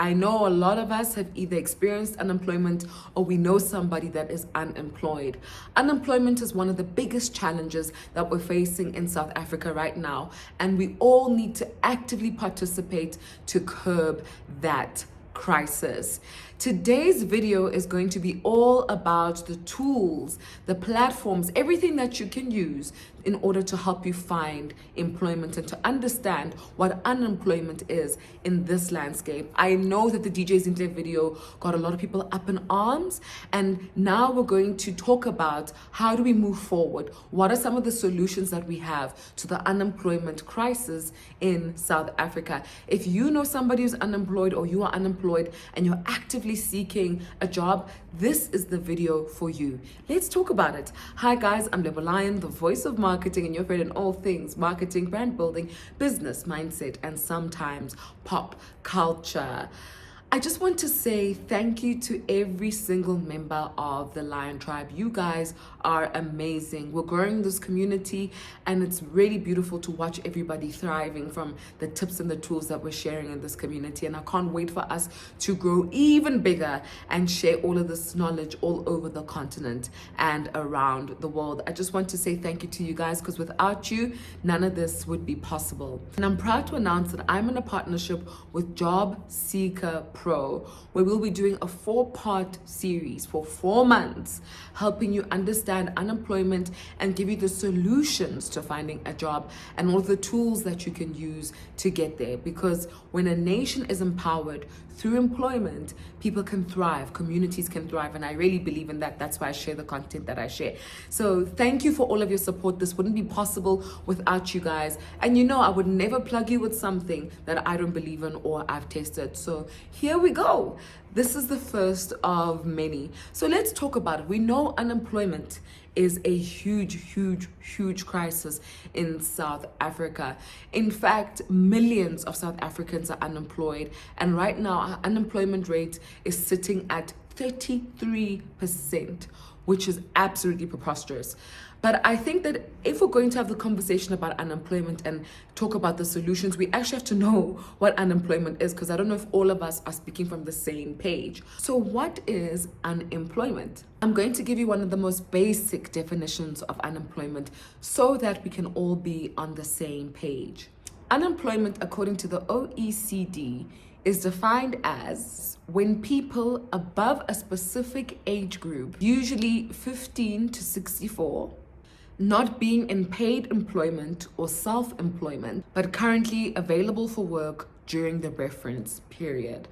I know a lot of us have either experienced unemployment or we know somebody that is unemployed. Unemployment is one of the biggest challenges that we're facing in South Africa right now, and we all need to actively participate to curb that crisis. Today's video is going to be all about the tools, the platforms, everything that you can use in order to help you find employment and to understand what unemployment is in this landscape. I know that the DJ Zinhle video got a lot of people up in arms, and now we're going to talk about how do we move forward? What are some of the solutions that we have to the unemployment crisis in South Africa? If you know somebody who's unemployed or you are unemployed and you're actively seeking a job, this is the video for you. Let's talk about it. Hi guys, I'm Lebo Lion, the voice of marketing and your friend in all things marketing, brand building, business, mindset, and sometimes pop culture. I just want to say thank you to every single member of the Lion Tribe. You guys are amazing. We're growing this community, and it's really beautiful to watch everybody thriving from the tips and the tools that we're sharing in this community. And I can't wait for us to grow even bigger and share all of this knowledge all over the continent and around the world. I just want to say thank you to you guys, because without you, none of this would be possible. And I'm proud to announce that I'm in a partnership with Jobseeker Pro, where we'll be doing a 4-part series for 4 months, helping you understand unemployment and give you the solutions to finding a job and all the tools that you can use to get there. Because when a nation is empowered through employment, people can thrive, communities can thrive, and I really believe in that. That's why I share the content that I share. So thank you for all of your support. This wouldn't be possible without you guys. And you know, I would never plug you with something that I don't believe in or I've tested. So here we go. This is the first of many. So let's talk about it. We know unemployment is a huge crisis in South Africa. In fact, millions of South Africans are unemployed, and right now our unemployment rate is sitting at 33%, which is absolutely preposterous. But I think that if we're going to have the conversation about unemployment and talk about the solutions, we actually have to know what unemployment is, because I don't know if all of us are speaking from the same page. So what is unemployment? I'm going to give you one of the most basic definitions of unemployment so that we can all be on the same page. Unemployment, according to the OECD, is defined as when people above a specific age group, usually 15 to 64, not being in paid employment or self-employment, but currently available for work during the reference period.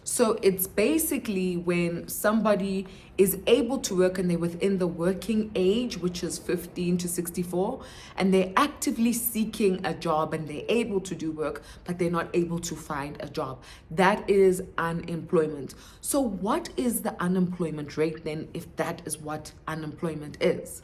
So it's basically when somebody is able to work and they're within the working age, which is 15 to 64, and they're actively seeking a job and they're able to do work, but they're not able to find a job. That is unemployment. So what is the unemployment rate then, if that is what unemployment is?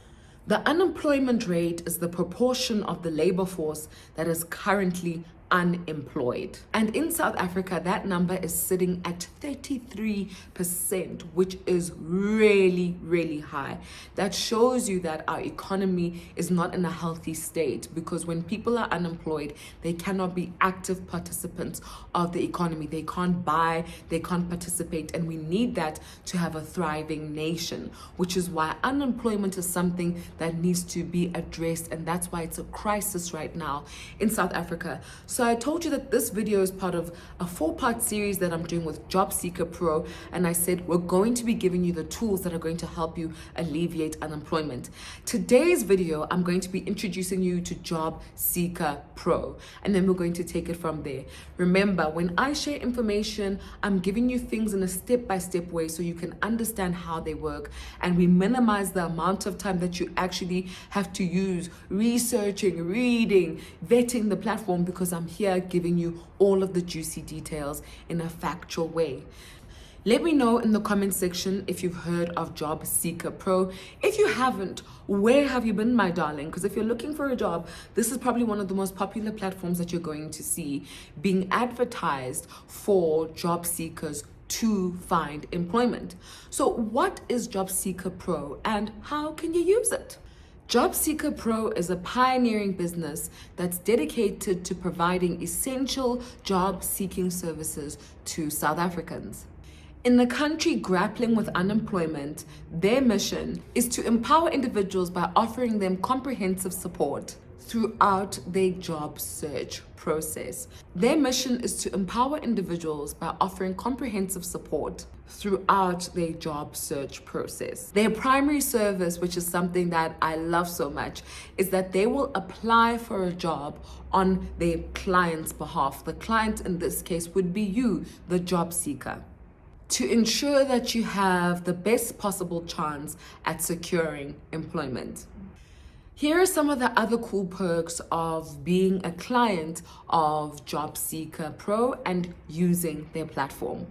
The unemployment rate is the proportion of the labor force that is currently unemployed. And in South Africa, that number is sitting at 33%, which is really high. That shows you that our economy is not in a healthy state, because when people are unemployed, they cannot be active participants of the economy. They can't buy, they can't participate, and we need that to have a thriving nation, which is why unemployment is something that needs to be addressed, and that's why it's a crisis right now in South Africa. So I told you that this video is part of a 4-part series that I'm doing with Jobseeker Pro, and I said we're going to be giving you the tools that are going to help you alleviate unemployment. Today's video, I'm going to be introducing you to Jobseeker Pro, and then we're going to take it from there. Remember, when I share information, I'm giving you things in a step-by-step way so you can understand how they work, and we minimize the amount of time that you actually have to use researching, reading, vetting the platform, because I'm here giving you all of the juicy details in a factual way. Let me know in the comment section if you've heard of Jobseeker Pro. If you haven't, where have you been, my darling? Because if you're looking for a job, this is probably one of the most popular platforms that you're going to see being advertised for job seekers to find employment. So what is Jobseeker Pro and how can you use it? Jobseeker Pro is a pioneering business that's dedicated to providing essential job-seeking services to South Africans. In the country grappling with unemployment, their mission is to empower individuals by offering them comprehensive support throughout their job search process. Their mission is to empower individuals by offering comprehensive support throughout their job search process. Their primary service, which is something that I love so much, is that they will apply for a job on their client's behalf. The client in this case would be you, the job seeker, to ensure that you have the best possible chance at securing employment. Here are some of the other cool perks of being a client of Jobseeker Pro and using their platform.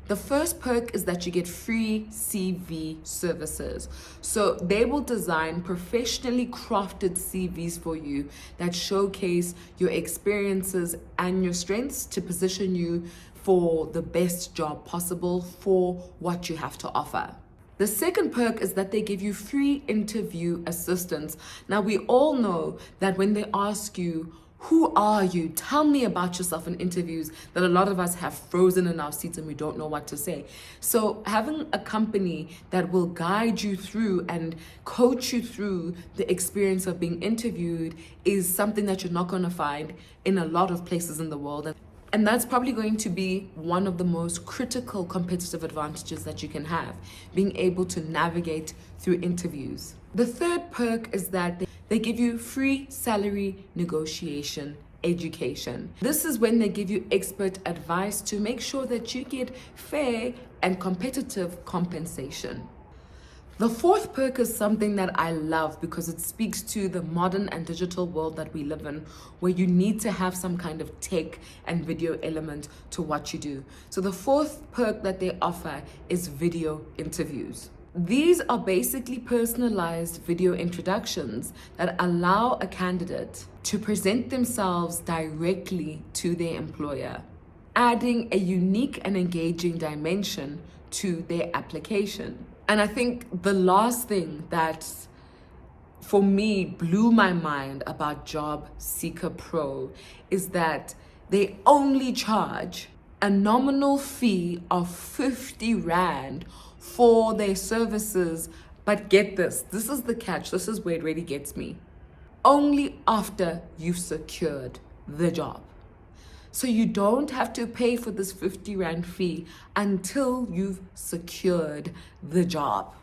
The first perk is that you get free CV services. So they will design professionally crafted CVs for you that showcase your experiences and your strengths to position you for the best job possible for what you have to offer. The second perk is that they give you free interview assistance. Now, we all know that when they ask you, who are you? Tell me about yourself in interviews, that a lot of us have frozen in our seats and we don't know what to say. So having a company that will guide you through and coach you through the experience of being interviewed is something that you're not going to find in a lot of places in the world. And that's probably going to be one of the most critical competitive advantages that you can have, being able to navigate through interviews. The third perk is that they give you free salary negotiation education. This is when they give you expert advice to make sure that you get fair and competitive compensation. The fourth perk is something that I love because it speaks to the modern and digital world that we live in, where you need to have some kind of tech and video element to what you do. So the fourth perk that they offer is video interviews. These are basically personalized video introductions that allow a candidate to present themselves directly to their employer, adding a unique and engaging dimension to their application. And I think the last thing that for me blew my mind about Jobseeker Pro is that they only charge a nominal fee of 50 Rand for their services. But get this is the catch. This is where it really gets me. Only after you've secured the job. So you don't have to pay for this 50 Rand fee until you've secured the job.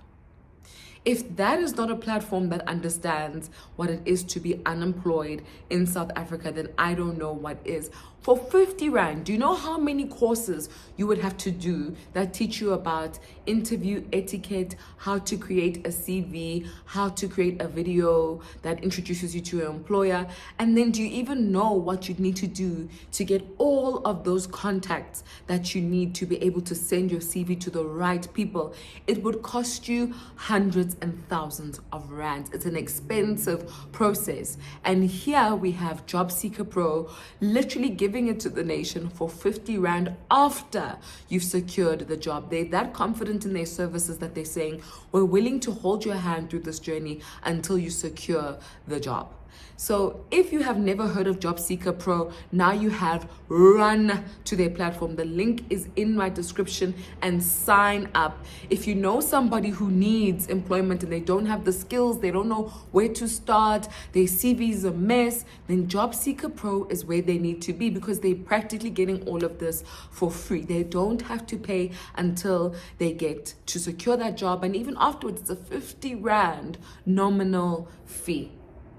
If that is not a platform that understands what it is to be unemployed in South Africa, then I don't know what is. For 50 Rand, do you know how many courses you would have to do that teach you about interview etiquette, how to create a CV, how to create a video that introduces you to your employer? And then do you even know what you need to do to get all of those contacts that you need to be able to send your CV to the right people? It would cost you hundreds and thousands of rands. It's an expensive process. And here we have Jobseeker Pro literally giving it to the nation for 50 Rand after you've secured the job. They're that confident in their services that they're saying, we're willing to hold your hand through this journey until you secure the job. So if you have never heard of Jobseeker Pro, now you have. Run to their platform. The link is in my description and sign up. If you know somebody who needs employment and they don't have the skills, they don't know where to start, their CV is a mess, then Jobseeker Pro is where they need to be, because they're practically getting all of this for free. They don't have to pay until they get to secure that job. And even afterwards, it's a 50 Rand nominal fee.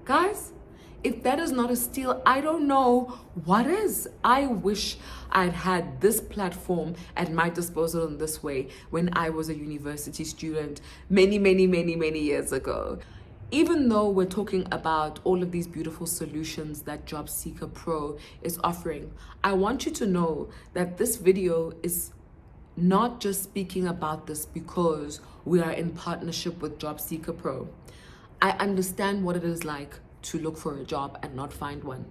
Guys, if that is not a steal, I don't know what is. I wish I'd had this platform at my disposal in this way when I was a university student many years ago. Even though we're talking about all of these beautiful solutions that Jobseeker Pro is offering, I want you to know that this video is not just speaking about this because we are in partnership with Jobseeker Pro. I understand what it is like to look for a job and not find one,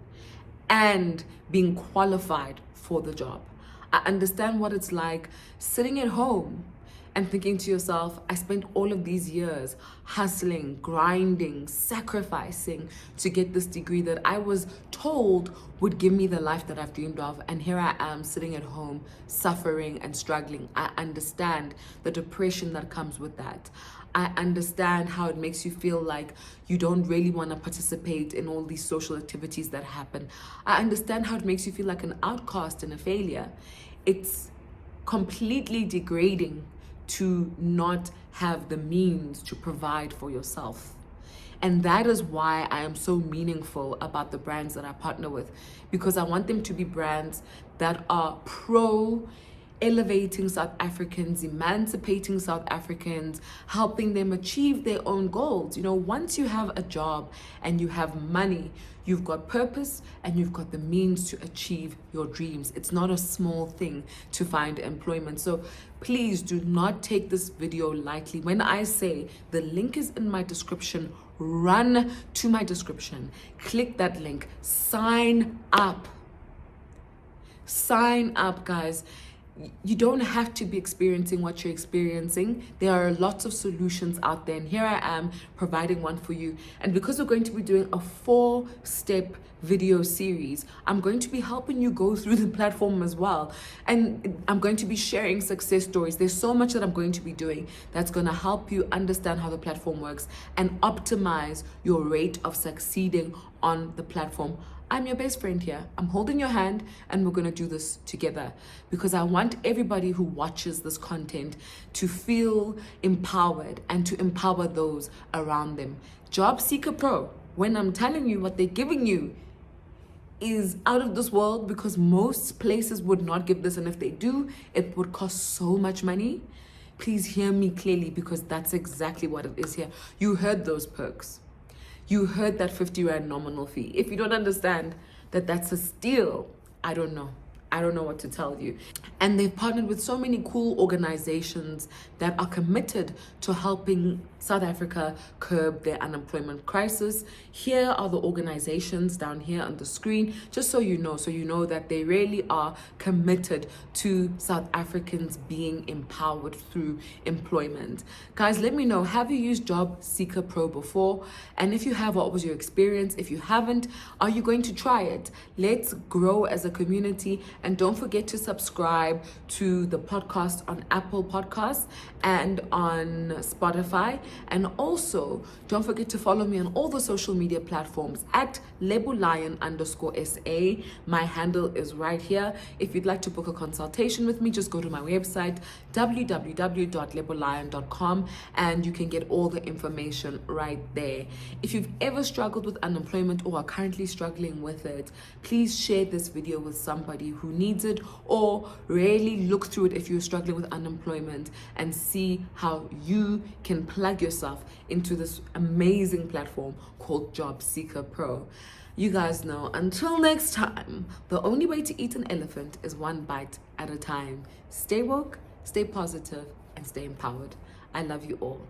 and being qualified for the job. I understand what it's like sitting at home and thinking to yourself, I spent all of these years hustling, grinding, sacrificing to get this degree that I was told would give me the life that I've dreamed of. And here I am sitting at home, suffering and struggling. I understand the depression that comes with that. I understand how it makes you feel like you don't really want to participate in all these social activities that happen. I understand how it makes you feel like an outcast and a failure. It's completely degrading to not have the means to provide for yourself. And that is why I am so meaningful about the brands that I partner with, because I want them to be brands that are pro elevating South Africans, emancipating South Africans, helping them achieve their own goals. You know, once you have a job and you have money, you've got purpose and you've got the means to achieve your dreams. It's not a small thing to find employment. So please do not take this video lightly. When I say the link is in my description, run to my description, click that link, sign up. Sign up, guys. You don't have to be experiencing what you're experiencing. There are lots of solutions out there, and here I am providing one for you. And because we're going to be doing a 4-step video series, I'm going to be helping you go through the platform as well. And I'm going to be sharing success stories. There's so much that I'm going to be doing that's going to help you understand how the platform works and optimize your rate of succeeding on the platform. I'm your best friend here. I'm holding your hand and we're going to do this together, because I want everybody who watches this content to feel empowered and to empower those around them. Jobseeker Pro, when I'm telling you what they're giving you is out of this world, because most places would not give this, and if they do, it would cost so much money. Please hear me clearly, because that's exactly what it is here. You heard those perks. You heard that 50 Rand nominal fee. If you don't understand that that's a steal, I don't know. I don't know what to tell you. And they've partnered with so many cool organizations that are committed to helping South Africa curb their unemployment crisis. Here are the organizations down here on the screen, just so you know that they really are committed to South Africans being empowered through employment. Guys, let me know, have you used Jobseeker Pro before? And if you have, what was your experience? If you haven't, are you going to try it? Let's grow as a community. And don't forget to subscribe to the podcast on Apple Podcasts and on Spotify. And also, don't forget to follow me on all the social media platforms at @LeboLion_SA. My handle is right here. If you'd like to book a consultation with me, just go to my website, www.lebolion.com, and you can get all the information right there. If you've ever struggled with unemployment or are currently struggling with it, please share this video with somebody who needs it, or really look through it if you're struggling with unemployment and see how you can plug yourself into this amazing platform called Jobseeker Pro. You guys know, until next time, the only way to eat an elephant is one bite at a time. Stay woke, stay positive, and stay empowered. I love you all.